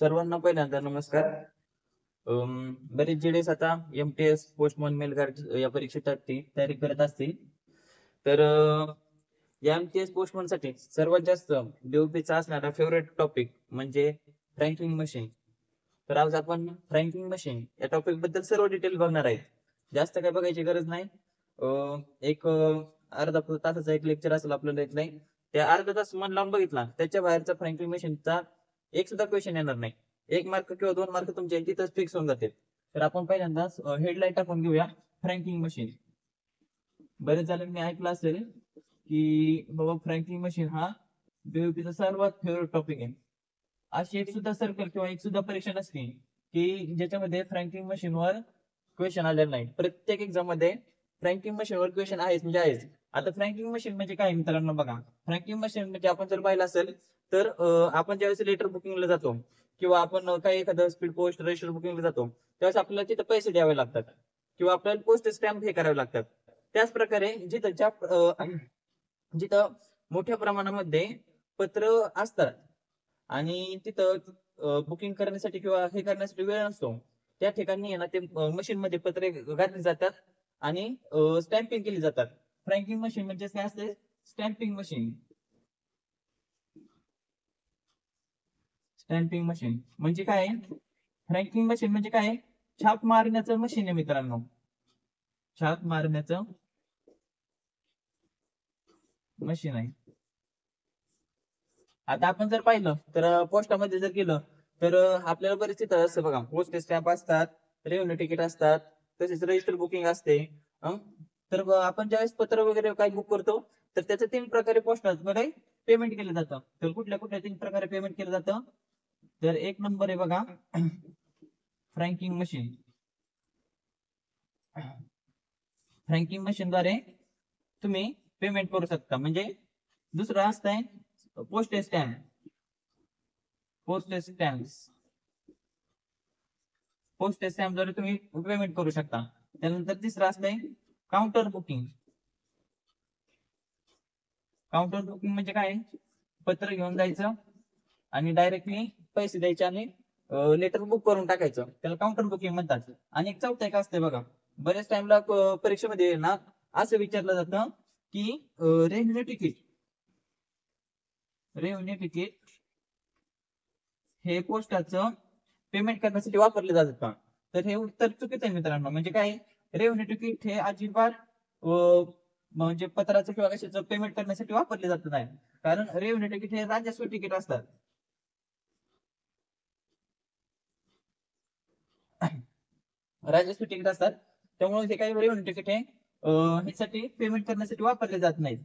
सर्वांना पहिल्यांदा नमस्कार. बरेच जेडेस आता MTS पोस्टमन मेल गार्ड या परीक्षेसाठी तयारी करत असतील. तर या MTS पोस्टमन साठी सर्वात जास्त DOPचा असणारा फेवरेट टॉपिक म्हणजे फ्रँकिंग मशीन. तर आज आपण फ्रँकिंग मशीन या टॉपिक बद्दल सर्व डिटेल बघणार आहेत. जास्त काय बघायची गरज नाही. एक अर्धा तासाचा एक लेक्चर असेल आपल्याला इथलं. त्या अर्धा तास मन लावून बघितला त्याच्या बाहेरचा फ्रँकिंग मशीनचा एक सुद्धा क्वेश्चन येणार नाही. 1 मार्क किंवा 2 मार्क तुमचे तिथंच फिक्स होऊन जातील. तर आपण पहिल्यांदा हेडलाईन टाकून घेऊया फ्रँकिंग मशीन. बरेच जणांनी ऐकलं असेल की बाबा फ्रँकिंग मशीन हा BOPचा सर्वात फेवरेट टॉपिक आहे. अशी एक सुद्धा सर्कल किंवा एक सुद्धा परीक्षा नसते की ज्याच्यामध्ये फ्रँकिंग मशीनवर क्वेश्चन आलेला नाही. प्रत्येक एक्झाम मध्ये फ्रँकिंग मशीनवर क्वेश्चन आहेच म्हणजे आहेच. आता फ्रँकिंग मशीन म्हणजे काय मित्रांनो बघा, फ्रँकिंग मशीन म्हणजे आपण जर पाहिलं असेल तर आपण ज्यावेळेस लेटर बुकिंगला जातो किंवा आपण काही एखादं स्पीड पोस्ट रजिस्टर बुकिंगला जातो त्यावेळेस आपल्याला तिथे पैसे द्यावे लागतात किंवा आपल्याला पोस्ट स्टॅम्प हे करावे लागतात. त्याच प्रकारे जिथं मोठ्या प्रमाणामध्ये पत्र असतात आणि तिथं बुकिंग करण्यासाठी किंवा हे करण्यासाठी वेळ नसतो, त्या ठिकाणी ना ते मशीन मध्ये पत्रे घातली जातात आणि स्टॅम्पिंग केली जातात. फ्रँकिंग मशीन म्हणजे काय असते? Stamping machine. स्टॅम्पिंग मशीन म्हणजे काय? फ्रँकिंग मशीन म्हणजे काय? छाप मारण्याचं मशीन आहे मित्रांनो. छाप मारण्याचं मशीन आहे. आता आपण जर पाहिलं तर पोस्टामध्ये जर गेलं तर आपल्याला बरेच तिथं असं बघा, पोस्ट स्टॅम्प असतात, रेव्हेन्यू तिकीट असतात, तसेच रजिस्टर बुकिंग असते. तर आपण ज्यावेळेस पत्र वगैरे काही बुक करतो तर त्याचं 3 प्रकारे पोस्टामध्ये पेमेंट केलं जातं. तर कुठल्या कुठल्या 3 प्रकारे पेमेंट केलं जातं? तर एक नंबर आहे बघा फ्रँकिंग मशीन. फ्रँकिंग मशीन द्वारे तुम्ही पेमेंट करू शकता. म्हणजे दुसरं असतंय पोस्ट स्टॅम्प. पोस्ट स्टॅम्प द्वारे तुम्ही पेमेंट करू शकता. त्यानंतर तिसरं असतंय काउंटर बुकिंग. काउंटर बुकिंग म्हणजे काय? पत्र घेऊन जायचं आणि डायरेक्टली पैसे द्यायचे आणि लेटर बुक करून टाकायचं, त्याला काउंटर बुकिंग म्हणतात. आणि एक चौथं एक असतंय बघा, बऱ्याच टाइमला परीक्षेमध्ये ना असं विचारलं जातं की रेव्हेन्यू तिकीट हे पोस्टाचं पेमेंट करण्यासाठी वापरले जातात का? तर हे उत्तर चुकीचं आहे मित्रांनो. म्हणजे काय? रेव्हेन्यू तिकीट हे अजिबात म्हणजे पत्राचं किंवा कशाचं पेमेंट करण्यासाठी वापरले जात नाही. कारण रेव्हेन्यू तिकीट हे राजस्व तिकीट असतात. राजस्व तिकीट असतात, त्यामुळे हे काही रेव्हेन्यू तिकीट हे ह्यासाठी पेमेंट करण्यासाठी वापरले जात नाहीत.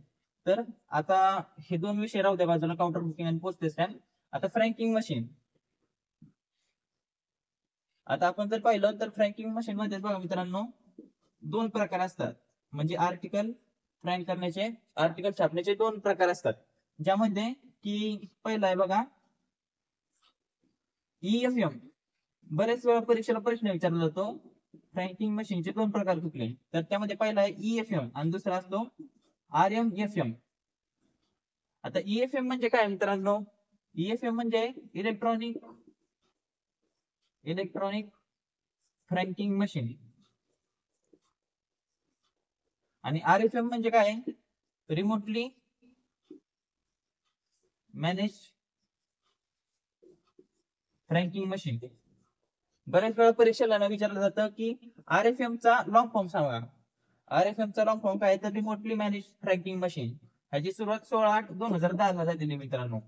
तर आता हे 2 विषय राहू द्या बाजूला, काउंटर बुकिंग आणि पोस्ट स्टॅम्प. आता फ्रँकिंग मशीन. आता आपण जर पाहिलं तर फ्रँकिंग मशीन मध्ये बघा मित्रांनो 2 प्रकार असतात. म्हणजे आर्टिकल फ्रँक करण्याचे, आर्टिकल छापण्याचे 2 प्रकार असतात. ज्यामध्ये की पहिला आहे बघा EFM. बरेच वेळा परीक्षेला प्रश्न विचारला जातो फ्रँकिंग मशीनचे 2 प्रकार कुठले? तर त्यामध्ये पहिला आहे EFM आणि दुसरा असतो RMFM. आता EFM म्हणजे काय मित्रांनो? EFM म्हणजे इलेक्ट्रॉनिक फ्रँकिंग मशीन. आणि RFM म्हणजे काय? Remotely manage franking machine. बऱ्याच वेळा परीक्षेला विचारलं जातं की RFM चा लॉंग फॉर्म सांगा. RFM चा लॉंग फॉर्म काय? तर रिमोटली मॅनेज फ्रँकिंग मशीन. ह्याची सुरुवात 16/8/2010 ला झालेली मित्रांनो.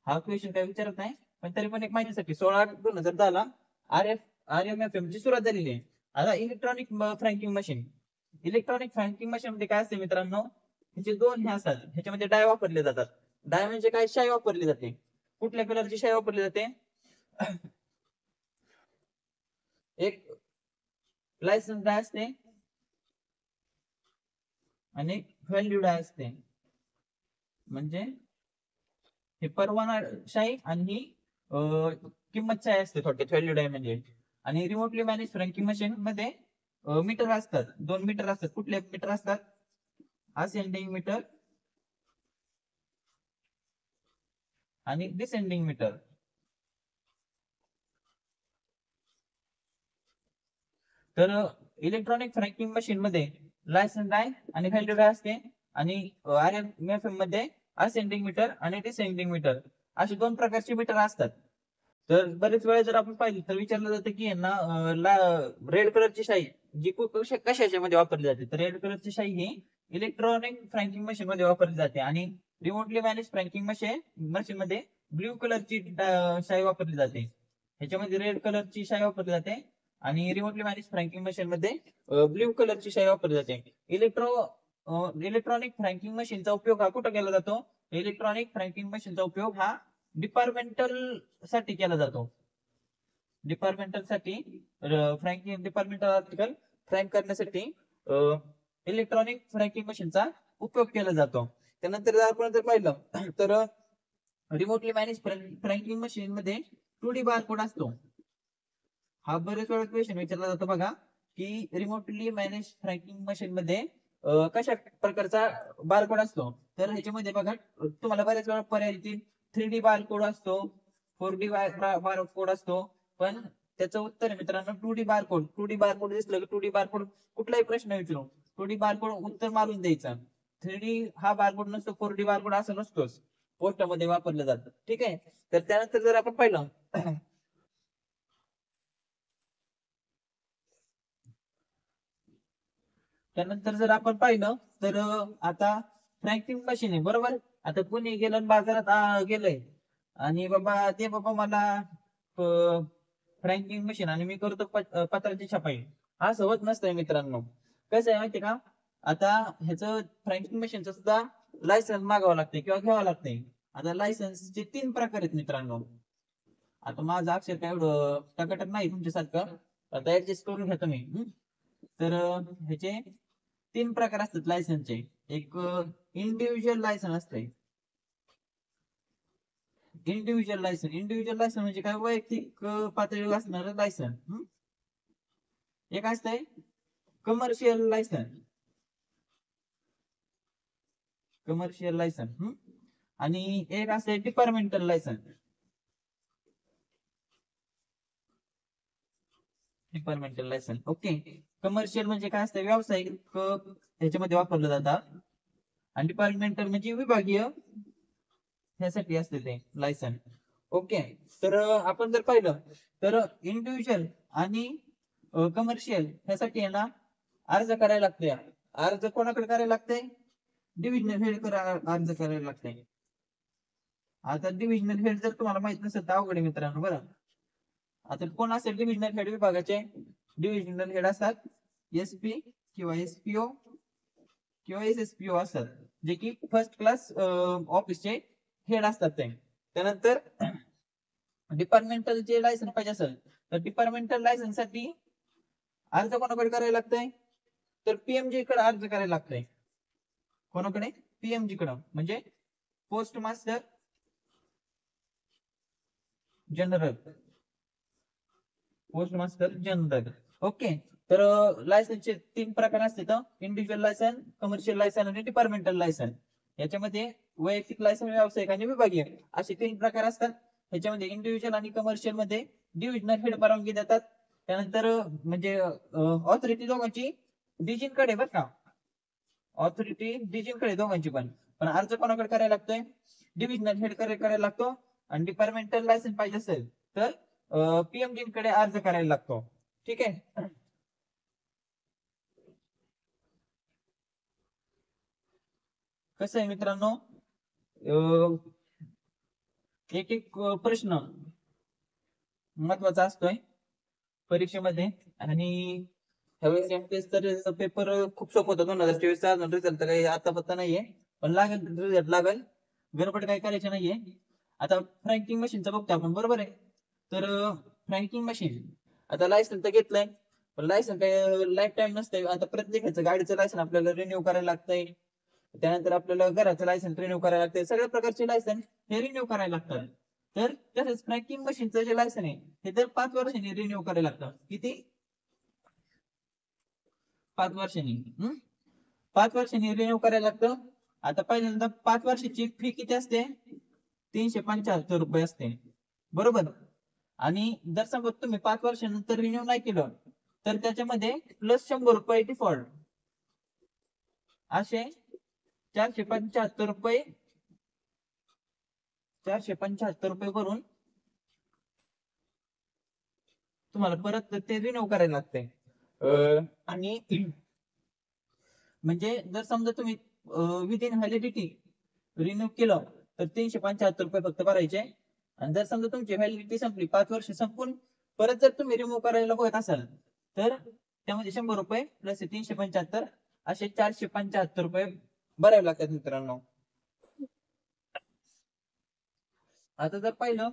हा क्वेश्चन काय विचारत नाही, पण तरी पण एक माहितीसाठी 16/8/2010 ला RMFM ची सुरुवात झालेली आहे. आता electronic franking machine. Electronic franking machine मध्ये काय असते मित्रांनो? ह्याचे 2 हे असतात, ह्याच्यामध्ये डाय वापरले जातात. डाय म्हणजे काय? शाई वापरली जाते. कुठल्या कलरची शाई वापरली जाते? एक लायसन्स डाय असते आणि व्हॅल्यू डाय असते. म्हणजे हे परवाना शाई आणि ही किंमत शाई असते थोडक्यात व्हॅल्यू डाय म्हणजे. आणि रिमोटली मॅनेज फ्रँकिंग मशीन मध्ये मीटर असतात, 2 मीटर असतात. कुठले मीटर असतात? असेंडिंग मीटर आणि डिसेंडिंग मीटर. तर इलेक्ट्रॉनिक फ्रँकिंग मशीन मध्ये लायसन्स आहे आणि व्हॅल्यू काय असते, आणि RMFM मध्ये असेंडिंग मीटर आणि डिसेंडिंग मीटर असे दोन प्रकारचे मीटर असतात. तर बरेच वेळा जर आपण पाहिलं तर विचारलं जातं की यांना रेड कलरची शाई जी कशाच्या मध्ये वापरली जाते, तर रेड कलरची शाई ही इलेक्ट्रॉनिक फ्रँकिंग मशीन मध्ये वापरली जाते, आणि रिमोटली मॅनेज फ्रँकिंग मशीन मध्ये ब्ल्यू कलरची शाई वापरली जाते. ह्याच्यामध्ये रेड कलरची शाई वापरली जाते आणि रिमोटली मॅनेज फ्रँकिंग मशीन मध्ये ब्ल्यू कलरची शाई वापरली जाते. इलेक्ट्रॉनिक फ्रँकिंग मशीनचा उपयोग हा कुठं केला जातो? इलेक्ट्रॉनिक फ्रँकिंग मशीनचा उपयोग हा डिपार्टमेंटल साठी केला जातो. डिपार्टमेंटल साठी डिपार्टमेंटल आर्टिकल फ्रँक करण्यासाठी इलेक्ट्रॉनिक फ्रँकिंग मशीनचा उपयोग केला जातो. त्यानंतर जर आपण जर पाहिलं तर रिमोटली मॅनेज फ्रँकिंग मशीन मध्ये 2D बारकोड असतो. हा बरेच वेळा क्वेश्चन विचारला जातो बघा, की रिमोटली मॅनेज फ्रँकिंग मशीन मध्ये कशा प्रकारचा बारकोड असतो. तर ह्याच्यामध्ये बघा तुम्हाला बऱ्याच वेळा पर्याय येतील. 3D बारकोड असतो, 4D बारकोड असतो, पण त्याचं उत्तर आहे मित्रांनो 2D बारकोड. 2D बारकोड दिसलं की 2D बारकोड कुठलाही प्रश्न विचारू 2D बारकोड उत्तर मारून द्यायचा. 3D हा बारकोड नसतो, 4D बारकोड असं नसतोच, पोस्टामध्ये वापरलं जातं. ठीक आहे. तर त्यानंतर जर आपण पाहिलं त्यानंतर जर आपण पाहिलं तर आता फ्रँकिंग मशीन आहे बरोबर. आता कोणी गेलं बाजारात गेलंय आणि बाबा मला फ्रँकिंग मशीन आणि मी करतो पत्राची छपाई, असं होत नसतंय मित्रांनो. कसं आहे माहितीये का, आता ह्याचं फ्रँकिंग मशीनचं सुद्धा लायसन्स मागावं लागतंय किंवा घ्यावं लागतंय. आता लायसन्सचे 3 प्रकार आहेत मित्रांनो. आता माझं अक्षर काय एवढं टकाटक नाही तुमच्यासारखं, आता ऍडजस्ट करून घ्या तुम्ही. तर ह्याचे 3 प्रकार असतात लायसन्सचे. एक इंडिव्हिज्युअल लायसन असते. इंडिव्हिज्युअल लायसन म्हणजे काय, वैयक्तिक पातळीवर असणारं लायसन. एक असतंय कमर्शियल लायसन, आणि एक असतंय डिपार्टमेंटल लायसन. ओके. कमर्शियल म्हणजे काय असतं, व्यावसायिक ह्याच्यामध्ये वापरलं जातात, आणि डिपार्टमेंटल म्हणजे विभागीय ह्यासाठी असते ते लायसन. ओके. तर आपण जर पाहिलं तर इंडिव्हिज्युअल आणि कमर्शियल ह्यासाठी आहे ना अर्ज करायला लागतोय. अर्ज कोणाकडे करायला लागतंय? डिव्हिजनल हेड अर्ज करायला लागतंय. आता डिव्हिजनल हेड जर तुम्हाला माहित नसेल तर अवघड आहे मित्रांनो बरं. आता कोण असेल डिव्हिजनल हेड विभागाचे? डिव्हिजनल हेड असतात SP किंवा SPO किंवा SSPO असतात, जे की फर्स्ट क्लास ऑफिसचे हेड असतात ते. त्यानंतर डिपार्टमेंटल जे लायसन पाहिजे असेल तर डिपार्टमेंटल लायसन साठी अर्ज कोणाकडे करायला लागतंय? तर PMG कडे अर्ज करायला लागतंय. कोणाकडे? PMG कडे, म्हणजे पोस्ट मास्टर जनरल. ओके. तर लायसन्सचे 3 प्रकार असतात, इंडिव्हिज्युअल लायसन, कमर्शियल लायसन आणि डिपार्टमेंटल लायसन. याच्यामध्ये वैयक्तिक लायसन, व्यावसायिक आणि विभागीय असे 3 प्रकार असतात. ह्याच्यामध्ये इंडिव्हिज्युअल आणि कमर्शियल मध्ये डिव्हिजनल हेड परवानगी देतात. त्यानंतर म्हणजे ऑथॉरिटी दोघांची डीजींकडे बरं का, ऑथॉरिटी डीजींकडे दोघांची पण पण अर्ज कोणाकडे करायला लागतोय? डिव्हिजनल हेड करायला लागतो. आणि डिपार्टमेंटल लायसन पाहिजे असेल तर PMG कडे अर्ज करायला लागतो. ठीक आहे. कसं आहे मित्रांनो, एक एक प्रश्न महत्वाचा असतोय परीक्षेमध्ये, आणि ह्यावेळेस MTS तर पेपर खूप सोपं होता 2024चा. रिझल्ट काही आता पत्ता नाहीये, पण लागेल रिझल्ट लागेल, गडबड काही करायची नाहीये. आता फ्रँकिंग मशीनचं बघतो आपण बरोबर आहे. तर फ्रँकिंग मशीन आता लायसन तर घेतलंय, पण लायसन काही लाईफ टाइम नसतंय. आता प्रत्येकाचं गाडीचं लायसन आपल्याला रिन्यू करायला लागतंय, त्यानंतर आपल्याला घराचं लायसन रिन्यू करायला लागतंय, सगळ्या प्रकारचे लायसन हे रिन्यू करायला लागतात. तर तसंच फ्रँकिंग मशीनचं जे लायसन आहे हे तर 5 वर्षांनी रिन्यू करायला लागतं. किती? 5 वर्षांनी. 5 वर्षांनी रिन्यू करायला लागतं. आता पहिल्यांदा 5 वर्षाची फी किती असते? 375 रुपये असते बरोबर. आणि जर समजा तुम्ही 5 वर्षानंतर रिन्यू नाही केलं तर त्याच्यामध्ये प्लस 100 रुपये डिफॉल्ट असे 475 रुपये 475 रुपये भरून तुम्हाला परत ते रिन्यू करायला लागते. आणि म्हणजे जर समजा तुम्ही विदिन व्हॅलिडिटी रिन्यू केलं तर 375 रुपये फक्त भरायचे. आणि जर समजा तुमची व्हॅलिडिटी संपली 5 वर्ष संपून परत जर तुम्ही रिमूव्ह करायला बघत असाल तर त्यामध्ये 100 रुपये प्लस 375 असे 475 रुपये भरावे लागतात मित्रांनो. आता जर पाहिलं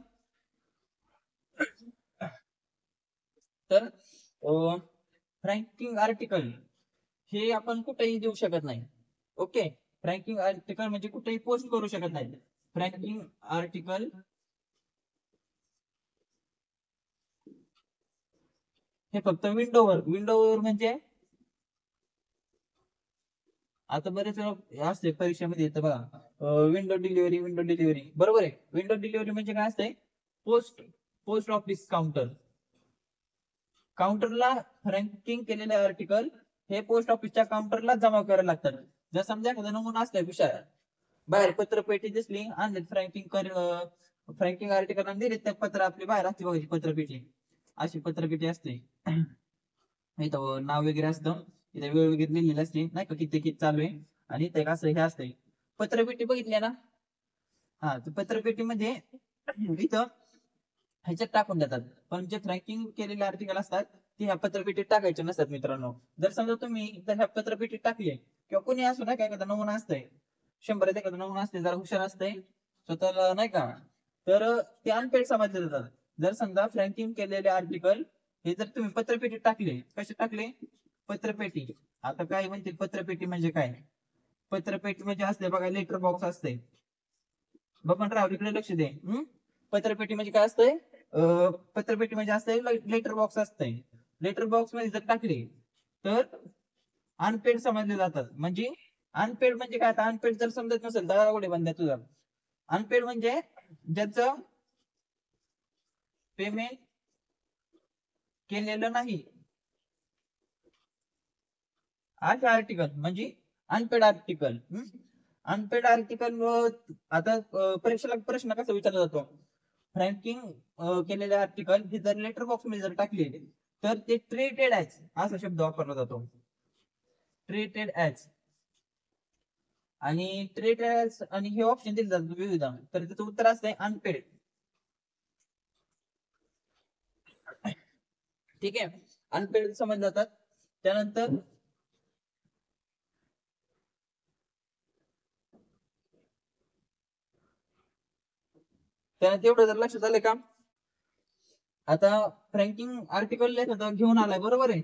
तर फ्रँकिंग आर्टिकल हे आपण कुठेही देऊ शकत नाही. ओके, फ्रँकिंग आर्टिकल म्हणजे कुठेही पोस्ट करू शकत नाही. फ्रँकिंग आर्टिकल हे फक्त विंडोवर म्हणजे आता बरेच असते परीक्षेमध्ये येतं बघा विंडो डिलिव्हरी बरोबर आहे. विंडो डिलिव्हरी म्हणजे काय असते, पोस्ट ऑफिस काउंटरला फ्रँकिंग केलेले आर्टिकल हे पोस्ट ऑफिसच्या काउंटरला जमा करायला लागतात. जर समजा एखादा नमुना असला विषय बाहेर पत्रपेटी दिसली आणि फ्रँकिंग आर्टिकल दिले त्या पत्र आपली बाहेर असते बघायची पत्रपेटी, अशी पत्रपेटी असते. इथं नाव वगैरे असतं, इथे वेळ वगैरे लिहिलेली असते नाही का, किती चालू आहे. आणि ते असं हे असते पत्रपेटी बघितली ना, हा पत्रपेटीमध्ये इथं ह्याच्यात टाकून देतात. पण जे फ्रँकिंग केलेले आर्टिकल असतात ते ह्या पत्रपेटीत टाकायचे नसतात मित्रांनो. जर समजा तुम्ही जर ह्या पत्रपेटीत टाकले किंवा कोणी असो ना काय एखादा नमुना असतंय 100 एखादा नमुना असते जरा हुशार असते स्वतःला नाही का, तर ते अनपेड समजले जातात. जर समजा फ्रँकिंग केलेले आर्टिकल हे जर तुम्ही पत्रपेटीत टाकले, कसे टाकले पत्रपेटी. आता काय म्हणतील पत्रपेटी म्हणजे काय, पत्रपेटी म्हणजे असते बघा लेटर बॉक्स असते. बघून राव इकडे लक्ष दे. पत्रपेटी म्हणजे काय असतंय, पत्रपेटी म्हणजे असते लेटर बॉक्स असते. लेटर बॉक्स मध्ये जर टाकले तर अनपेड समजले जातात. म्हणजे अनपेड म्हणजे काय, आता अनपेड जर समजत नसेल तर अवघड बंद तुझा. अनपेड म्हणजे ज्याचं पेमेंट केलेलं नाही असे आर्टिकल म्हणजे अनपेड आर्टिकल. अनपेड आर्टिकल आता परीक्षेला प्रश्न कसा विचारला जातो, फ्रँकिंग केलेले आर्टिकल हे जर लेटर बॉक्स मध्ये जर टाकले तर ते ट्रीटेड ॲज असा शब्द वापरला जातो, ट्रीटेड ॲज. आणि ट्रीटेड ॲज आणि हे ऑप्शन दिले जातात विविध, तर त्याचं उत्तर असतंय अनपेड. ठीक आहे, अनपेड समजले जातात. त्यानंतर तेवढं जर लक्षात आलं का, आता फ्रँकिंग आर्टिकल घेऊन आलाय बरोबर आहे.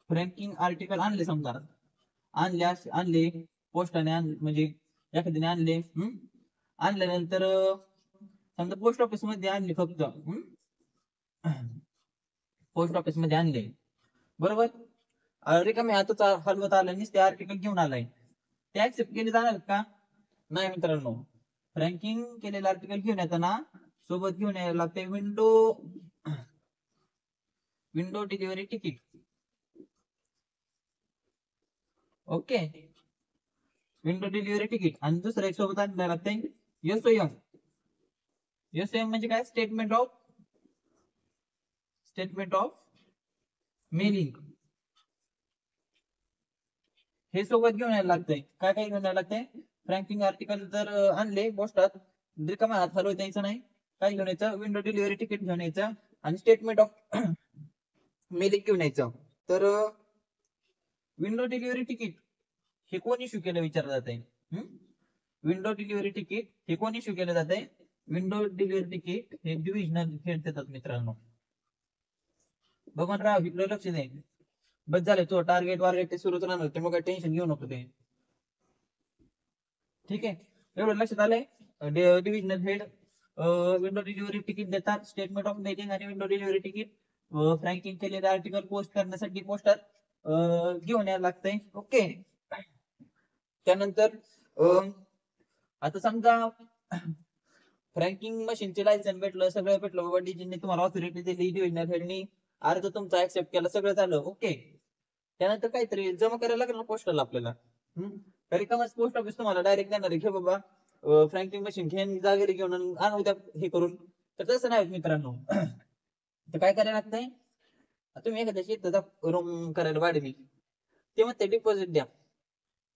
फ्रँकिंग आर्टिकल आणले समजा, आणले पोस्टाने म्हणजे एखाद्याने आणले. आणल्यानंतर समजा पोस्ट ऑफिस मध्ये आणले, फक्त पोस्ट ऑफिस मध्ये आणले बरोबर. रिकामे हातच हलवत आलं ते आर्टिकल घेऊन आलाय, ते ऍक्सेप्ट केले जाणार का, नाही मित्रांनो. फ्रँकिंग केलेलं आर्टिकल घेऊन येताना सोबत घेऊन यायला लागते window delivery ticket. Okay, window delivery ticket. आणि दुसरं एक सोबत आणलं लागते एसओएम. एसओएम म्हणजे काय, स्टेटमेंट ऑफ मेलिंग. हे सोबत घेऊन यायला लागतंय. काय काय घेऊन यायला लागतंय, फ्रँकिंग आर्टिकल जर आणले पोस्टात रिकामा हात हलवत यायचं नाही. काय घेऊन यायचं, विंडो डिलिव्हरी तिकीट घेऊन यायचं आणि स्टेटमेंट ऑफ मेलिंग घेऊन यायचं. तर विंडो डिलिव्हरी तिकीट हे कोण इश्यू केलं विचारलं जाते. विंडो डिलिव्हरी तिकीट हे कोण इश्यू केलं जाते, विंडो डिलिव्हरी तिकीट हे डिव्हिजनल हेड देतात मित्रांनो. बघून राहा इकडे लक्ष दे. बस झालं, तो टार्गेट ते सुरूच राहणार, ते मग टेन्शन घेऊ नको ते. ठीक आहे, एवढं लक्षात आलंय. Divisional head window delivery ticket देतात, स्टेटमेंट ऑफ मेलिंग आणि विंडो डिलिव्हरी तिकीट फ्रँकिंग केलेले आर्टिकल पोस्ट करण्यासाठी पोस्टात घेऊन यायला लागतंय. ओके, त्यानंतर आता समजा फ्रँकिंग मशीनचे लायसन भेटलं, सगळं भेटलं बाबा, डीजीने तुम्हाला ऑथॉरिटी दिली डिव्हिजनल हेडनी अर्ज तुमचा ऍक्सेप्ट केला, सगळं झालं ओके. त्यानंतर काहीतरी जमा करायला लागेल ना पोस्टल आपल्याला. तरी का पोस्ट ऑफिस तुम्हाला डायरेक्ट देणार आहे, घे बाबा फ्रँकिंग मशीन घेऊन जा घरी घेऊन आणू उद्या हे करून. तर तसं नाही मित्रांनो. तर काय करायला लागतंय, तुम्ही एखाद्या शेतात रूम करायला भाड्याने, ते म्हणते डिपॉझिट द्या.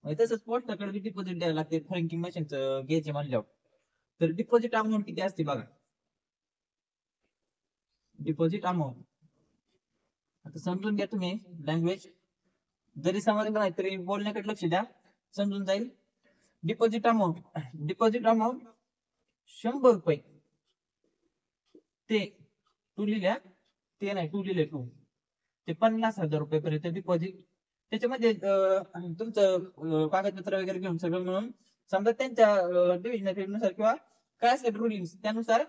तसंच पोस्टाकडे डिपॉझिट द्यायला लागते फ्रँकिंग मशीनचं घ्यायचे म्हणल्यावर. तर डिपॉझिट अमाऊंट किती असते बघा. डिपॉझिट अमाऊंट आता समजून घ्या तुम्ही लँग्वेज, जरी समजलं नाही तरी बोलण्याकडे लक्ष द्या, समजून जाईल. डिपॉझिट अमाऊंट 100 रुपये. ते टू लिहिल्या, ते नाही टू लिहिले टू, ते 50,000 रुपये पर्यंत डिपॉझिट. त्याच्यामध्ये तुमचं कागदपत्र वगैरे घेऊन सगळं मिळून समजा त्यांच्या डिव्हिजन किंवा काय असेल रुलिंग त्यानुसार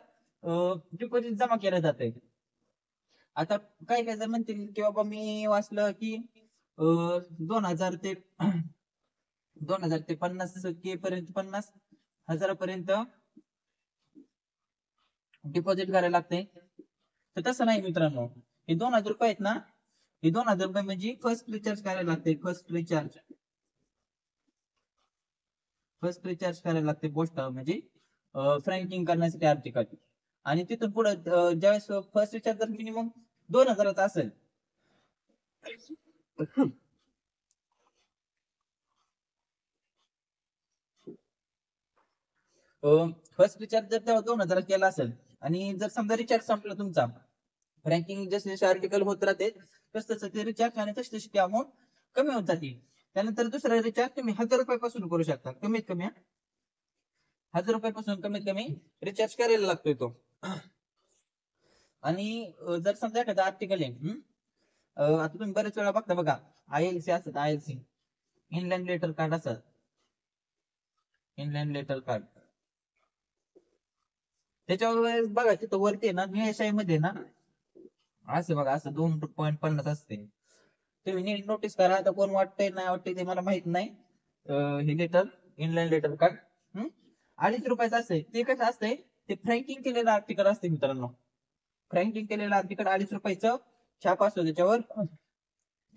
डिपॉझिट जमा केलं जाते. आता काय काय जर म्हणतील की बाबा मी वाचलं की 2000 ते 2000 ते 50K पर्यंत, 50,000 पर्यंत डिपॉझिट करायला लागते. तर तसं नाही मित्रांनो, हे 2000 रुपये आहेत ना, हे 2000 रुपये म्हणजे फर्स्ट रिचार्ज करायला लागते. फर्स्ट रिचार्ज करायला लागते पोस्ट म्हणजे फ्रँकिंग करण्यासाठी आर्टिकल. आणि तिथून पुढे ज्यावेळेस फर्स्ट रिचार्ज जर मिनिमम 2000 असेल, फर्स्ट रिचार्ज जर तेव्हा 2000 केला असेल, आणि जर समजा रिचार्ज संपला तुमचा, रँकिंग जसे जसे आर्टिकल होत राहते तस तसं ते रिचार्ज आणि तशी तशी ती अमाऊंट कमी होत जाते. त्यानंतर दुसरा रिचार्ज तुम्ही 1000 रुपयापासून करू शकता. कमीत कमी 1000 रुपयापासून कमीत कमी रिचार्ज करायला लागतोय तो. आणि जर समजा एखादा आर्टिकल आहे, आता तुम्ही बरेच वेळा बघता बघा, ILC असतात, ILC इनलँड लेटर कार्ड असतात. इनलँड लेटर कार्ड त्याच्यावर बघा तिथं वरती ना निळ्या मध्ये ना असं बघा, असं 2.50 असते. तुम्ही नीट नोटीस करा. आता कोण वाटतंय नाही वाटतंय ते मला माहित नाही. हे लेटर, इनलँड लेटर कार्ड 2.5 रुपयाचं असते. ते कसं असतंय, ते फ्रँकिंग केलेलं आर्टिकल असते मित्रांनो. फ्रँकिंग केलेलं आर्टिकल 2.5 रुपयाचं छाप असतो त्याच्यावर,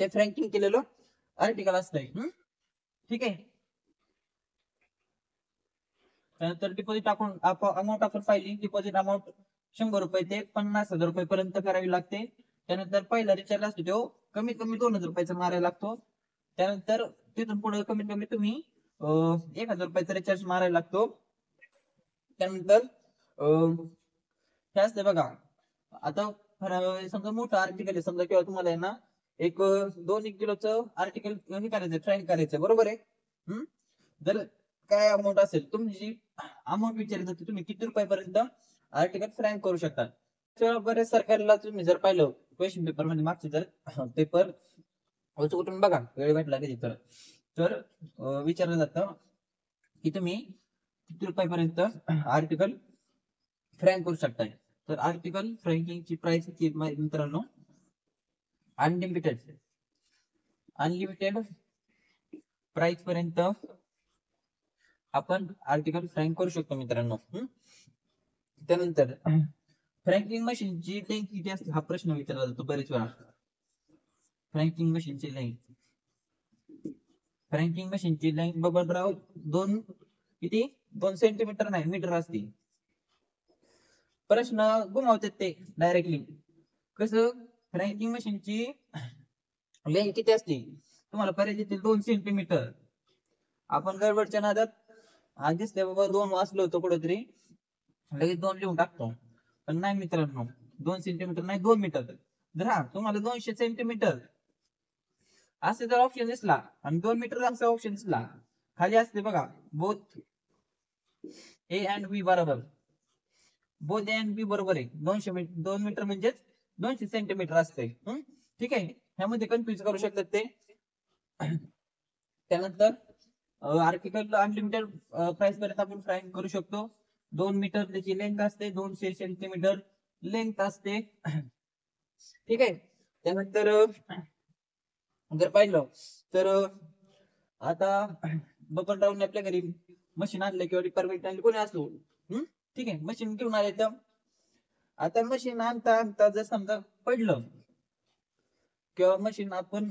ते फ्रँकिंग केलेलं आर्टिकल असतंय. ठीक आहे. त्यानंतर डिपॉझिट अमाऊंट आपण पाहिली, डिपॉझिट अमाऊंट 100 रुपये ते 50,000 रुपये पर्यंत करावी लागते. त्यानंतर पहिला रिचार्ज असतो तो कमीत कमी 2000 रुपयाचा मारायला लागतो. त्यानंतर तिथून पुढे कमीत कमी तुम्ही 1000 रुपयाचा रिचार्ज मारायला लागतो. त्यानंतर काय असते बघा, आता समजा मोठं आर्टिकल आहे समजा, किंवा तुम्हाला आहे ना एक 2-1 किलोचं आर्टिकल हे करायचं, ट्राय करायचं, बरोबर आहे. जर काय अमाऊंट असेल, तुमची अमाऊंट विचारली जाते, तुम्ही किती रुपयापर्यंत आर्टिकल फ्रँक करू शकता. बऱ्याच सरकारला तुम्ही जर पाहिलं क्वेश्चन पेपर मध्ये, मागचे जर पेपर उठून बघा वेळ भेटला कधी तर विचारलं जातं की तुम्ही किती रुपयापर्यंत आर्टिकल फ्रँक करू शकताय. तर आर्टिकल फ्रँकिंगची प्राइस किती मित्रांनो, अनलिमिटेड प्राइस पर्यंत आपण आर्टिकल फ्रँक करू शकतो मित्रांनो. त्यानंतर फ्रँकिंग मशीनची लेंथ किती असते हा प्रश्न विचारला जातो बरेच वेळा. फ्रँकिंग मशीनची लेंथ बबनराव 2 सेंटीमीटर नाही, मीटर असते. प्रश्न घुमावतात ते डायरेक्टली. कसं, फ्रँकिंग मशीनची लेंथ किती असते तुम्हाला पर्याय देतील 2 सेंटीमीटर. आपण गडबडच्या नादात आज दिसतंय बाबा 2 वाचलो होतो कुठेतरी, लगेच 2 लिहून टाकतो. पण नाही मित्रांनो, 2 सेंटीमीटर नाही, 2 मीटर. जर तुम्हाला 200 सेंटीमीटर असे जर ऑप्शन दिसला आणि 2 मीटर असा ऑप्शन दिसला, खाली असते बघा बोथ ए अँड बी बरोबर. बोथ ए अँड बी बरोबर आहे. 2 मीटर म्हणजे 200 सेंटीमीटर असते. ठीक आहे, ह्यामध्ये कन्फ्युज करू शकतात ते. त्यानंतर आर्टिकल अनलिमिटेड प्राइस पर्यंत आपण फ्रँक करू शकतो. 2 मीटर त्याची लेंथ असते, 200 सेंटीमीटर लेंथ असते. ठीक आहे. त्यानंतर जर पाहिलं तर आता बबनरावने आपल्या घरी मशीन आणलं किंवा डिपार्टमेंट आणले, कोणी असो, ठीक आहे, मशीन घेऊन आले. तर आता मशीन आणता जर समजा पडलं, किंवा मशीन आपण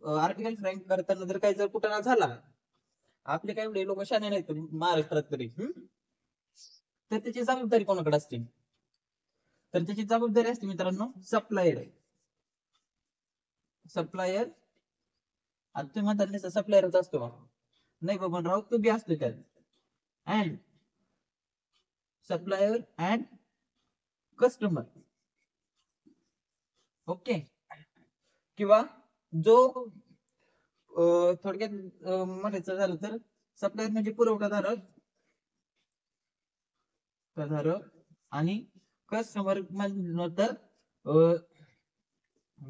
आर्टिकल फ्रँक करताना जर काही जर कुठं झाला, आपले काही एवढे लोक शाणे नाहीत महाराष्ट्रात तरी, तर त्याची जबाबदारी कोणाकडे असते? तर त्याची जबाबदारी असते मित्रांनो सप्लायर. सप्लायर आता तुम्ही म्हणतात सप्लायरच असतो का? नाही बाबा राव, तो बी असतो त्यात. And supplier and customer. Okay. किंवा जो थोडक्यात म्हणायचं झालं तर सप्लायर म्हणजे पुरवठादारक आणि कस्टमर म्हणजे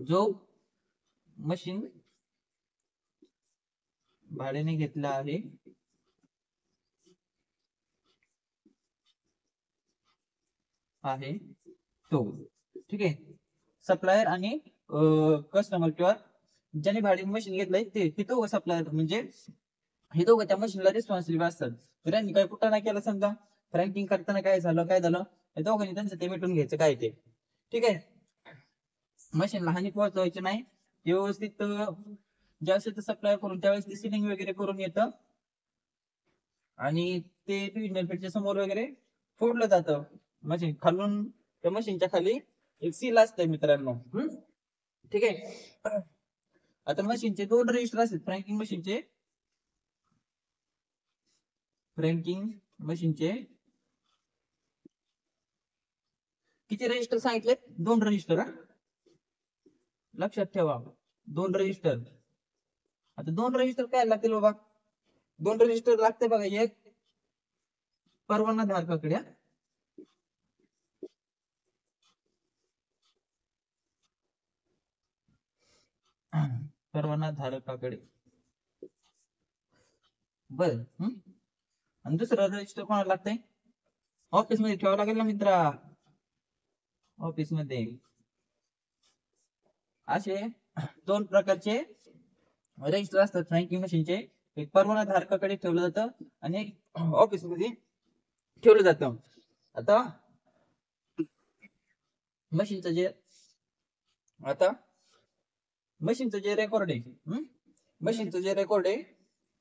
जो मशीन भाड्याने घेतला आहे तो. ठीक आहे. सप्लायर आणि कस्टमर किंवा ज्याने भाड्याने मशीन घेतलंय ते दोघं सप्लायर म्हणजे हे दोघं त्या मशीनला रिस्पॉन्सिबल असतात. तर त्यांनी काय कुठं नाही केलं समजा, फ्रँकिंग करताना काय झालं हे दोघांनी त्यांचं ते मिटून घ्यायचं काय ते. ठीक आहे. मशीनला हानी पोहोचवायची नाही, व्यवस्थित ज्यावेळेस सप्लाय करून त्यावेळेस सिलिंग वगैरे करून येतं आणि ते च्या समोर वगैरे फोडलं जातं. मशीन खालून त्या मशीनच्या खाली एक सील असतंय मित्रांनो. ठीक आहे. आता मशीनचे 2 रजिस्टर असतात फ्रँकिंग मशीनचे किती रजिस्टर सांगितले? 2 रजिस्टर. लक्षात ठेवा 2 रजिस्टर. आता 2 रजिस्टर काय लागतील बाबा? 2 रजिस्टर लागते बघा. एक परवाना धारकाकडे, परवाना धारकाकडे. बर. आणि दुसरं रजिस्टर कोणाला लागतंय? ऑफिस मध्ये ठेवावं लागेल ना मित्रा. ऑफिस मध्ये असे 2 प्रकारचे रजिस्टर असतात फ्रँकिंग मशीनचे. एक परवाना धारकाकडे ठेवलं जातं आणि एक ऑफिस मध्ये ठेवलं जातं. आता मशीनचं जे रेकॉर्ड आहे, मशीनचं जे रेकॉर्ड आहे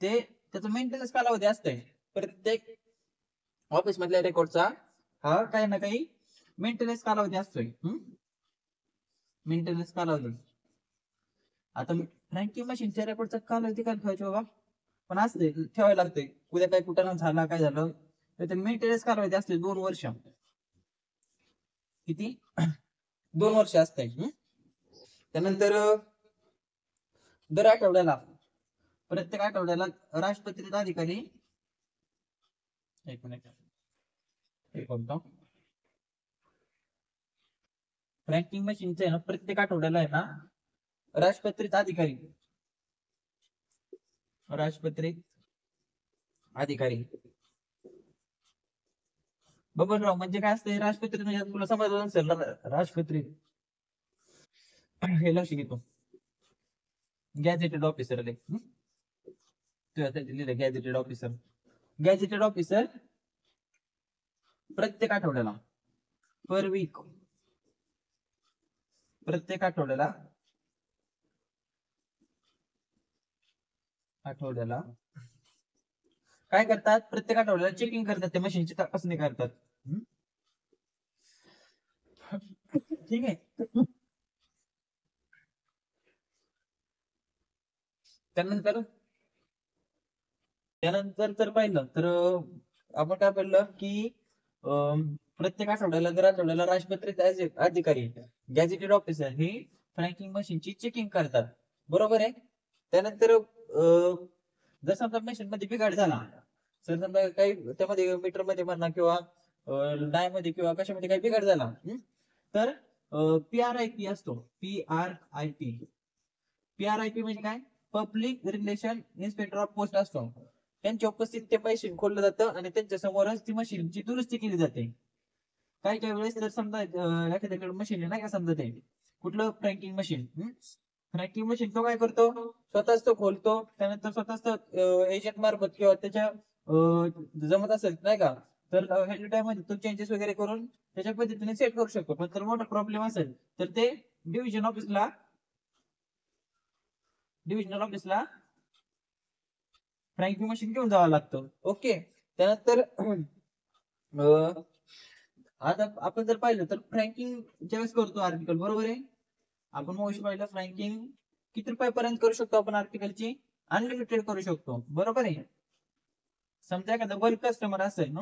ते त्याचं मेंटेनन्स कालावधी असतंय. प्रत्येक ऑफिस मधल्या रेकॉर्डचा हा काही ना काही मेंटेनन्स कालावधी असतोय. मेंटेनन्स कालावधी. आता फ्रँकिंग मशीनच्या रेकॉर्डचा कालावधी काय ठेवायचे बाबा? पण असते ठेवायला लागते. उद्या काय कुठं झाला काय झालं तर मेंटेनन्स कालावधी असते 2 वर्ष. किती? 2 वर्ष असते. त्यानंतर दर आठवड्याला, प्रत्येक आठवड्याला राजपत्रित अधिकारी, एक मिनिट फ्रँकिंग मशीनचं आहे ना, प्रत्येक आठवड्याला आहे ना राजपत्रित अधिकारी बबनराव म्हणजे काय असते राजपत्रित? म्हणजे तुला समजलं नसेल राजपत्रित हे लक्ष घेतो. गॅझेटेड ऑफिसर गॅझेटेड ऑफिसर प्रत्येक आठवड्याला, पर वीक, प्रत्येक आठवड्याला काय करतात? प्रत्येक आठवड्याला चेकिंग करतात, त्या मशीनची तपासणी करतात. ठीक आहे. त्यानंतर जर पाहिलं तर आपण काय पाहिलं की प्रत्येक आठवड्याला राजपत्रित अधिकारी गॅझेटेड ऑफिसर हे फ्रँकिंग मशीनची चेकिंग करतात. बरोबर आहे. त्यानंतर जर समजा मशीन मध्ये बिघाड झाला, तर समजा काही त्यामध्ये मीटर मध्ये म्हणा किंवा डाय मध्ये किंवा कशामध्ये काही बिघाड झाला, तर PRIP असतो. PRIP म्हणजे काय? Public relation inspector of post असतो. त्यांच्या उपस्थित ते मशीन खोललं जातं आणि त्यांच्या समोरच ती मशीनची दुरुस्ती केली जाते. काही काही वेळेस जर समजा एखाद्याकडे मशीन नाही का, समजा ते कुठलं फ्रँकिंग मशीन तो काय करतो? स्वतःच तो खोलतो. त्यानंतर स्वतःच एजंट मार्फत किंवा त्याच्या जमत असेल नाही का, तर हेल्ड टाइम मध्ये तो चेंजेस वगैरे करून त्याच्या पद्धतीने सेट करू शकतो. पण जर मोठा प्रॉब्लेम असेल तर ते डिव्हिजन ऑफिसला डिव्हिजनल ऑफिसला फ्रँकिंग मशीन घेऊन जावं लागतं. ओके. त्यानंतर आता आपण जर पाहिलं तर फ्रँकिंग ज्यावेळेस करतो आर्टिकल, बरोबर आहे, आपण मग पाहिलं फ्रँकिंग किती रुपयापर्यंत करू शकतो आपण आर्टिकलची? अनलिमिटेड करू शकतो, बरोबर आहे. समजा एखादा बल्क कस्टमर असेल,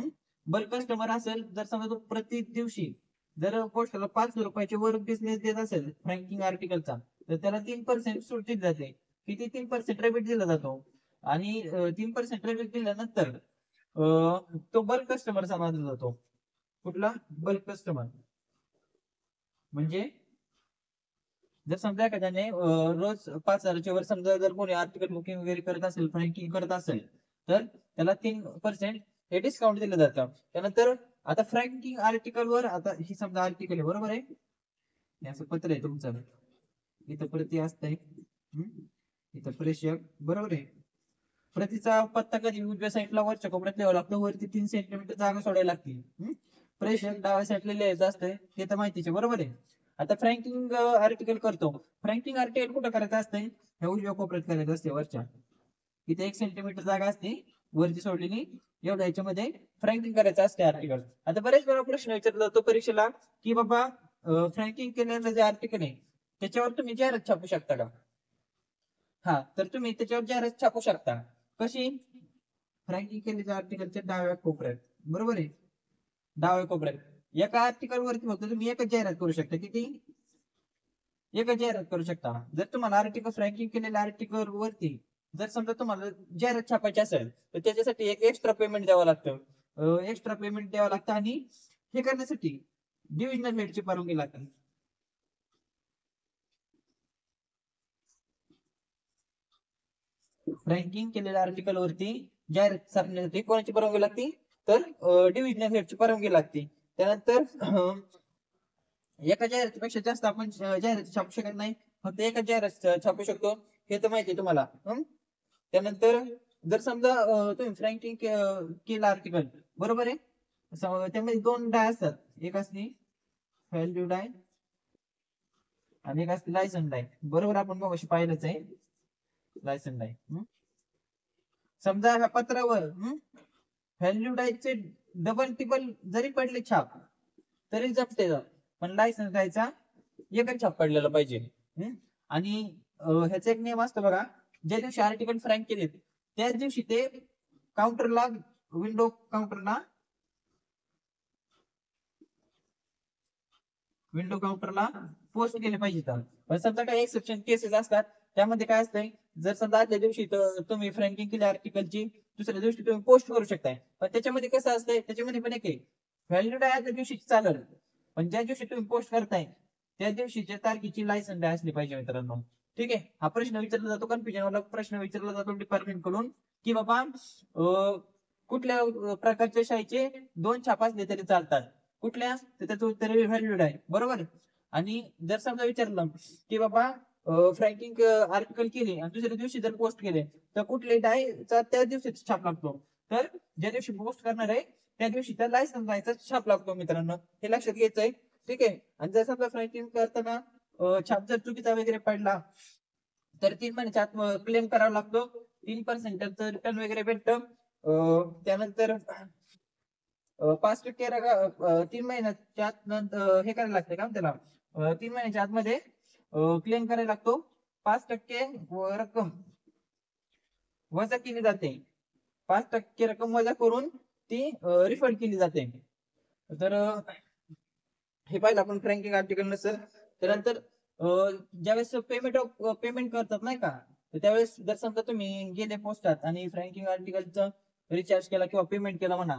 बल्क कस्टमर असेल, जर समजा तो प्रति दिवशी जर पोस्टला 5 रुपयाचे वर बिझनेस देत असेल फ्रँकिंग आर्टिकलचा, तर त्याला 3% सूट दिली जाते. किती? 3% रेबीट दिला जातो. आणि 3% रेबीट दिल्यानंतर तो बल्क कस्टमर समजला जातो. कुठला? Bulk customer. म्हणजे जर समजा एखाद्याने रोज 5,000च्या वर समजा जर कोणी आर्टिकल बुकिंग वगैरे करत असेल, फ्रँकिंग करत असेल, तर त्याला 3% हे डिस्काउंट दिलं जातं. त्यानंतर आता फ्रँकिंग आर्टिकल वर, आता ही समजा आर्टिकल आहे, बरोबर आहे, हे असं पत्र आहे तुमचं, इथं प्रति असतंय, इथं प्रेषक, बरोबर आहे. प्रतीचा पत्ता कधी उजव्या साईडला वरच्या कोपऱ्यात लिहावा लागतो, वरती 3 सेंटीमीटर जागा सोडायला लागते. प्रेषक डाव्या साईडला लिहायचं असतंय, हे तर माहितीचे, बरोबर आहे. आता फ्रँकिंग आर्टिकल करतो. फ्रँकिंग आर्टिकल कुठं करायचं असतंय? हे उजव्या कोपऱ्यात करायचं असते, वरच्या. इथे 1 सेंटीमीटर जागा असते वरती सोडलेली, एवढ्या ह्याच्यामध्ये फ्रँकिंग करायचं असते आर्टिकल. आता बरेच वेळा प्रश्न विचारला जातो परीक्षेला की बाबा फ्रँकिंग केलेलं जे आर्टिकल आहे त्याच्यावर तुम्ही जाहिरात छापू शकता का? हा, तर तुम्ही त्याच्यावर जाहिरात छापू शकता. कशी? फ्रँकिंग केलेल्या आर्टिकलच्या डाव्या कोपऱ्यात, बरोबर आहे, डाव्या कोपऱ्यात एका आर्टिकल वरती फक्त तुम्ही एकच जाहिरात करू शकता. किती? एकच जाहिरात करू शकता. जर तुम्हाला आर्टिकल फ्रँकिंग केलेल्या आर्टिकल वरती जर समजा तुम्हाला जाहिरात छापायची असेल तर त्याच्यासाठी एक एक्स्ट्रा पेमेंट द्यावं लागतं. एक्स्ट्रा पेमेंट द्यावं लागतं आणि हे करण्यासाठी डिव्हिजनल हेडची परवानगी लागते. फ्रँकिंग केलेल्या आर्टिकल वरती जाहिरात छापण्यासाठी कोणाची परवानगी लागते? तर डिव्हिजनल हेडची परवानगी लागते. त्यानंतर एका जाहिरातीपेक्षा जास्त आपण जाहिरात छापू शकत नाही, फक्त एका जाहिरात छापू शकतो, हे तर माहिती आहे तुम्हाला. त्यानंतर जर समजा तुम्ही फ्रँकिंग केलं आर्टिकल, बरोबर आहे, त्यामध्ये 2 डाय असतात, एक असते व्हॅल्यू डाय आणि एक असते लायसन डाय, बरोबर, आपण मग अशी पाहिलंच आहे लायसन डाय. समजा ह्या पत्रावर व्हॅल्यू डायचे डबल टिबल जरी पडले छाप तरी जपते, पण लायसन्स द्यायचा एकच छाप पडलेला पाहिजे. आणि ह्याचा एक नियम असतो बघा, ज्या दिवशी आर्टिकल फ्रँक केले त्याच दिवशी ते काउंटरला, विंडो काउंटरला पोस्ट केले पाहिजे. पण समजा काही एक्सेप्शन केसेस असतात, त्यामध्ये काय असतंय, जर समजा आदल्या दिवशी तुम्ही फ्रँकिंग केली आर्टिकलची, दुसऱ्या दिवशी तुम्ही पोस्ट करू शकताय, पण त्याच्यामध्ये कसं असतंय, त्याच्यामध्ये पण एक व्हॅल्यू डाय आदल्या दिवशी चालेल, पण ज्या दिवशी तुम्ही पोस्ट करताय त्या दिवशीच्या तारखेची लायसन डाय असली पाहिजे मित्रांनो. ठीक आहे. हा प्रश्न विचारला जातो, कन्फ्युजन वाला प्रश्न विचारला जातो डिपार्टमेंट कडून की बाबा कुठल्या प्रकारच्या शाईचे 2 छाप असले तरी चालतात, कुठल्या, तर त्याचं उत्तर व्हॅल्यू डाय, बरोबर. आणि जर समजा विचारलं की बाबा फ्रँकिंग आर्टिकल केले आणि दुसऱ्या दिवशी जर पोस्ट केले तर कुठले डायचा त्या दिवशी छाप लागतो, तर ज्या दिवशी पोस्ट करणार आहे त्या दिवशी त्या लायसन डायचा छाप लागतो मित्रांनो, हे लक्षात घ्यायचंय. ठीक आहे. आणि जर समजा फ्रँकिंग करताना छाप जर चुकीचा वगैरे पडला तर 3 महिन्याच्या आत क्लेम करावा लागतो. 3% रिटर्न वगैरे भेटतं. त्यानंतर 5% 3 महिन्याच्या आत हे करायला लागते का त्याला, 3 महिन्याच्या आतमध्ये क्लेम करायला लागतो. 5% रक्कम वजा केली जाते, 5% रक्कम वजा करून ती रिफंड केली जाते. तर हे पाहिलं आपण फ्रँकिंग आर्टिकल नसेल. त्यानंतर ज्यावेळेस पेमेंट करतात नाही का, तर त्यावेळेस जर समजा तुम्ही गेले पोस्टात आणि फ्रँकिंग आर्टिकलचं रिचार्ज केला किंवा पेमेंट केला म्हणा,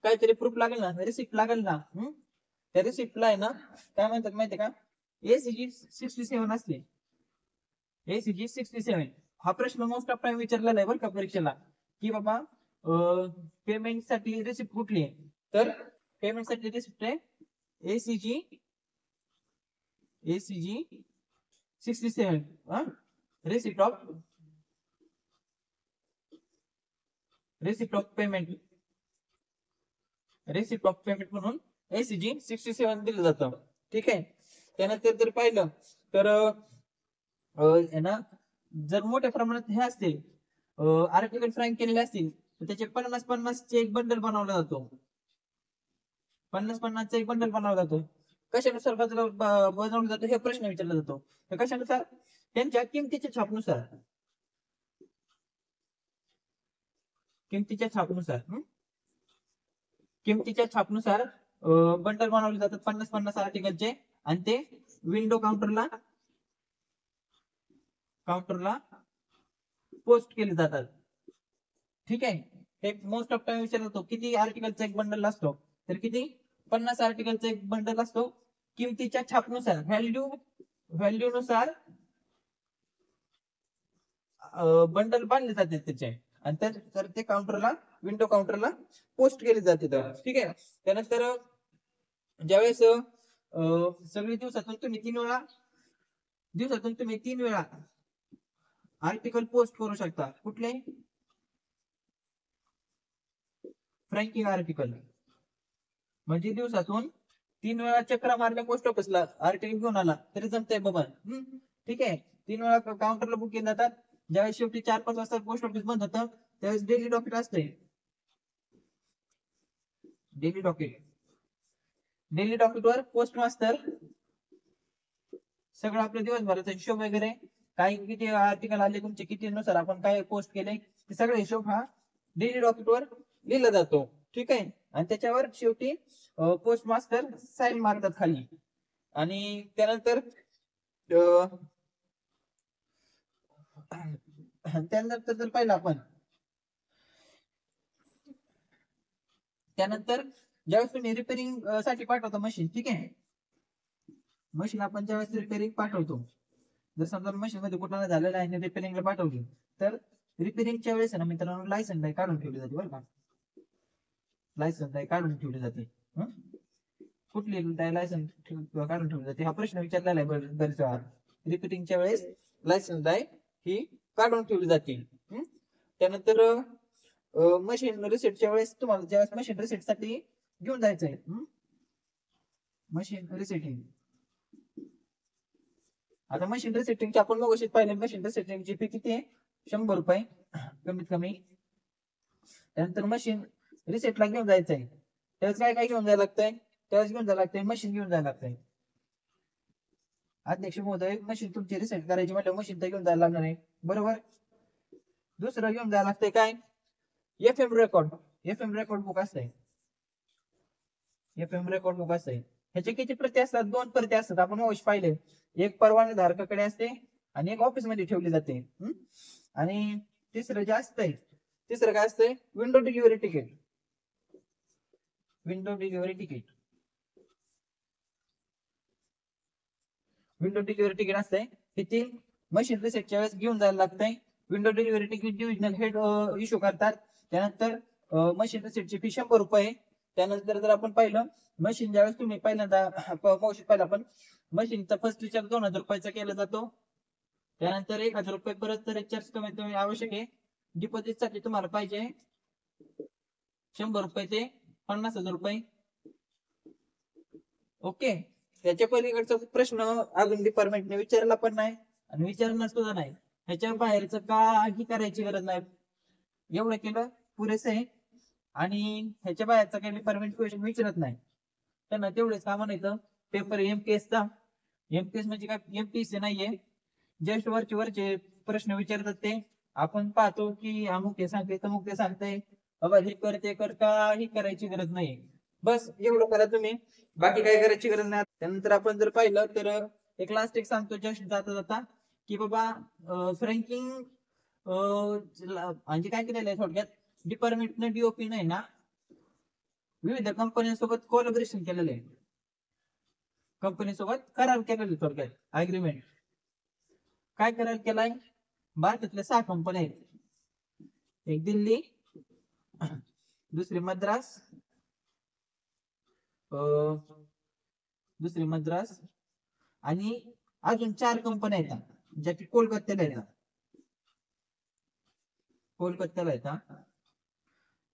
काहीतरी प्रूफ लागेल ना, रिसिप्ट लागेल ना. त्या रिसिप्टला आहे ना काय म्हणतात माहितीये का, ACG 67 असते, ACG 67. हा प्रश्न मोस्ट ऑफ टाइम विचारलेला आहे बरं का परीक्षेला की बाबा पेमेंट साठी रिसिप्ट कुठली आहे, तर पेमेंट साठी रिसिप्ट आहे ACG 67, रिसिप्ट ऑफ पेमेंट म्हणून ACG 67 दिलं जातं. ठीक आहे. त्यानंतर जर पाहिलं तर ना जर मोठ्या प्रमाणात हे असतील आर्टिकल फ्रँक केलेले असतील तर त्याचे 50-50 चे एक बंडल बनवला जातो. 50-50 चा एक बंडल बनवला जातो. कशानुसार बनवला जातो हे प्रश्न विचारला जातो. तर कशानुसार? त्यांच्या किमतीच्या छापनुसार. किमतीच्या छापनुसार किमतीच्या छापनुसार बंडल बनवले जातात 50-50 आर्टिकलचे आणि ते विंडो काउंटरला पोस्ट केले जातात. ठीक आहे. हे मोस्ट ऑफ टाइम विचारला जातो किती आर्टिकलचा एक बंडल असतो, तर किती 50 आर्टिकलचा एक बंडल असतो. किमतीच्या छापनुसार व्हॅल्यू नुसार बंडल बांधले जाते त्याचे आणि तर ते विंडो काउंटरला पोस्ट केले जाते. ठीक आहे. त्यानंतर ज्यावेळेस सगळे दिवसातून तुम्ही 3 वेळा आर्टिकल पोस्ट करू शकता. कुठले? फ्रँकिंग आर्टिकल. म्हणजे दिवसातून 3 वेळा चक्रा मारल्या पोस्ट ऑफिसला आर्टिकल घेऊन आला तरी जमतंय बाबा. ठीक आहे. 3 वेळा काउंटरला बुक केले जातात. ज्यावेळेस शेवटी 4-5 वाजता पोस्ट ऑफिस बंद होतं त्यावेळेस डेली डॉकेट असते. डेली डॉकेटवर पोस्ट मास्टर सगळं आपल्या दिवसभराचा हिशोब वगैरे काय किती आर्टिकल आले तुमचे किती नुसार आपण काय पोस्ट केले ते सगळं हिशोब हा डेली डॉकेटवर लिहिला जातो. ठीक आहे. आणि त्याच्यावर शेवटी पोस्ट मास्टर साईन मारतात खाली. आणि त्यानंतर जर पाहिलं आपण त्यानंतर ज्यावेळेस तुम्ही रिपेअरिंग साठी पाठवता मशीन. ठीक आहे. मशीन आपण ज्यावेळेस रिपेअरिंग पाठवतो, जर समजा मशीन मध्ये कुठला झालेला आहे रिपेअरिंगला पाठवली तर रिपेअरिंगच्या वेळेस ना मित्रांनो लायसन डाय काढून ठेवली जाते बरं का. लायसन डाय काढून ठेवली जाते. कुठली लायसन काढून ठेवली जाते हा प्रश्न विचारलेला आहे बरेच वेळा. रिपेअरिंगच्या वेळेस लायसन डाय ही काढून ठेवली जाते. त्यानंतर मशीन रिसेटच्या वेळेस तुम्हाला ज्यावेळेस मशीन रिसेट साठी घेऊन जायचं आहे, मशीन रिसेटिंग. आता मशीन रिसेटिंगची आपण मग पाहिले मशीन रिसेटिंगची फी किती आहे? 100 रुपये कमीत कमी. त्यानंतर मशीन रिसेटला घेऊन जायचंय त्यावेळेस काय घेऊन जायला लागतंय? त्यावेळेस घेऊन जायला लागतंय मशीन घेऊन जायला लागतंय. अध्यक्ष महोदय मशीन तुमची रिसेट करायची म्हटलं मशीन तर घेऊन जायला लागणार नाही बरोबर. दुसरं घेऊन जायला लागतंय काय? FM रेकॉर्ड बुक असतंय. FM रेकॉर्ड बुक असतंय. ह्याचे किती प्रती असतात? 2 प्रती असतात. आपण वॉश पाहिले. एक परवाना धारकाकडे असते आणि एक ऑफिस मध्ये ठेवली जाते. आणि तिसरं जे असतंय काय असतंय? Window delivery ticket. Window delivery ticket असतंय. किती? मशीन रिसेटच्या वेळेस घेऊन जायला लागतंय. Window delivery ticket divisional head issue करतात. त्यानंतर मशीन रिसेटची फी 100 रुपये. त्यानंतर जर आपण पाहिलं मशीन ज्यावेळेस तुम्ही पहिल्यांदा पाहिलं आपण मशीनचा फर्स्ट रिचार्ज 2000 रुपयाचा केला जातो. त्यानंतर 1000 रुपये परत रिचार्ज कमीत कमी आवश्यक आहे. डिपॉझिट साठी तुम्हाला पाहिजे 100 रुपये ते 50,000 रुपये. ओके. त्याच्या पलीकडचा प्रश्न अजून डिपार्टमेंटने विचारला पण नाही आणि विचारणार सुद्धा नाही. ह्याच्या बाहेरच काही करायची गरज नाही. एवढं केलं पुरेसे आहे. आणि ह्याच्या बाहेरचा काही डिपार्टमेंट क्वेश्चन विचारत नाही. त्यांना तेवढेच काम नाही. पेपर एमपीएसचा म्हणजे काय एमपीएससी नाहीये. जस्ट वरचे प्रश्न विचारतात ते आपण पाहतो की अमुक हे सांगते तमुक ते सांगते बाबा हे कर ते कर काही करायची गरज नाही. बस एवढं करा तुम्ही बाकी काय करायची गरज नाही. त्यानंतर आपण जर पाहिलं तर एक लास्ट एक सांगतो जस्ट जाता की बाबा फ्रँकिंग म्हणजे काय केलेलं आहे थोडक्यात डिपार्टमेंटने डीओपी नाही ना विविध कंपन्यांसोबत कोलॅबोरेशन केलेलं आहे. कंपनीसोबत करार केलेला थोडक्यात अग्रीमेंट. काय करार केलाय? भारतातल्या 6 कंपन्या आहेत. एक दिल्ली, दुसरी मद्रास आणि अजून 4 कंपन्या आहेत ज्या की कोलकात्याला येतात.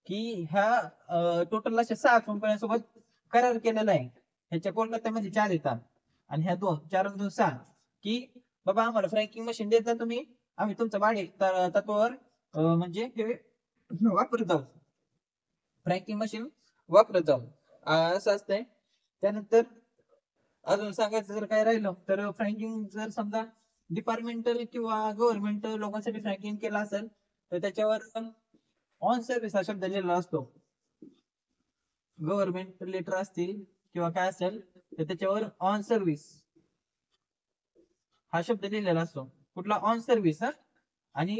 की ह्या टोटल अशा 6 कंपन्यांसोबत करार केलेला आहे. ह्याच्या कोलकात्यामध्ये 4 येतात आणि ह्या 4 2 6 की बाबा आम्हाला फ्रँकिंग मशीन देता तुम्ही आम्ही तुमचं भाडे तत्वावर म्हणजे हे वापरत आहोत, फ्रँकिंग मशीन वापरत आहोत. असं असतंय. त्यानंतर अजून सांगायचं जर काय राहिलं तर फ्रँकिंग जर समजा डिपार्टमेंटल किंवा गव्हर्नमेंट लोकांसाठी फ्रँकिंग केलं असेल तर त्याच्यावर ऑन सर्व्हिस हा शब्द लिहिलेला असतो. गव्हर्नमेंट लेटर असतील किंवा काय असेल तर त्याच्यावर ऑन सर्व्हिस हा शब्द लिहिलेला असतो. कुठला? On service. हा. आणि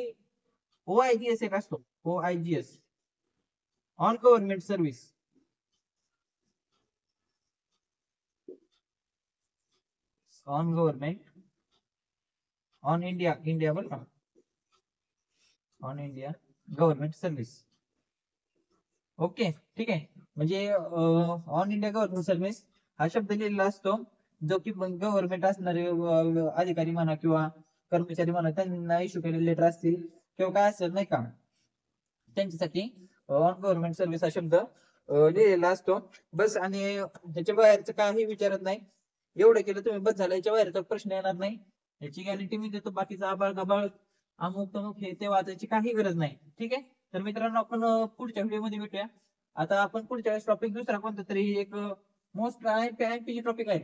OIGS एक असतो, OIGS, on government service. On government, on India, India बरं का, on India government service. Okay, ठीक आहे. म्हणजे ऑन इंडिया गव्हर्नमेंट सर्व्हिस हा शब्द लिहिलेला असतो, जो की गव्हर्नमेंट असणारे अधिकारी म्हणा किंवा कर्मचारी म्हणा त्यांना इश्यू केलेले लेटर असतील किंवा काय असेल नाही का, त्यांच्यासाठी ऑन गव्हर्नमेंट सर्व्हिस हा शब्द लिहिलेला असतो. बस. आणि त्याच्या बाहेरचं काही विचारत नाही. एवढं केलं तुम्ही बस झालं, याच्या बाहेरचा प्रश्न येणार नाही याची गॅरंटी मी देतो. बाकीचा आबाळ गबाळ अमुक तमुक हे ते वाचायची काही गरज नाही. ठीक आहे. तर मित्रांनो आपण पुढच्या व्हिडिओमध्ये भेटूया. आता आपण पुढच्या वेळेस टॉपिक दुसरा कोणता तरी एक मोस्ट आयएमपी टॉपिक आहे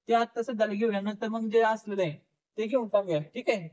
ते आता सध्याला घेऊया, नंतर मग जे असलेलं आहे ते घेऊन टाकूया. ठीक आहे.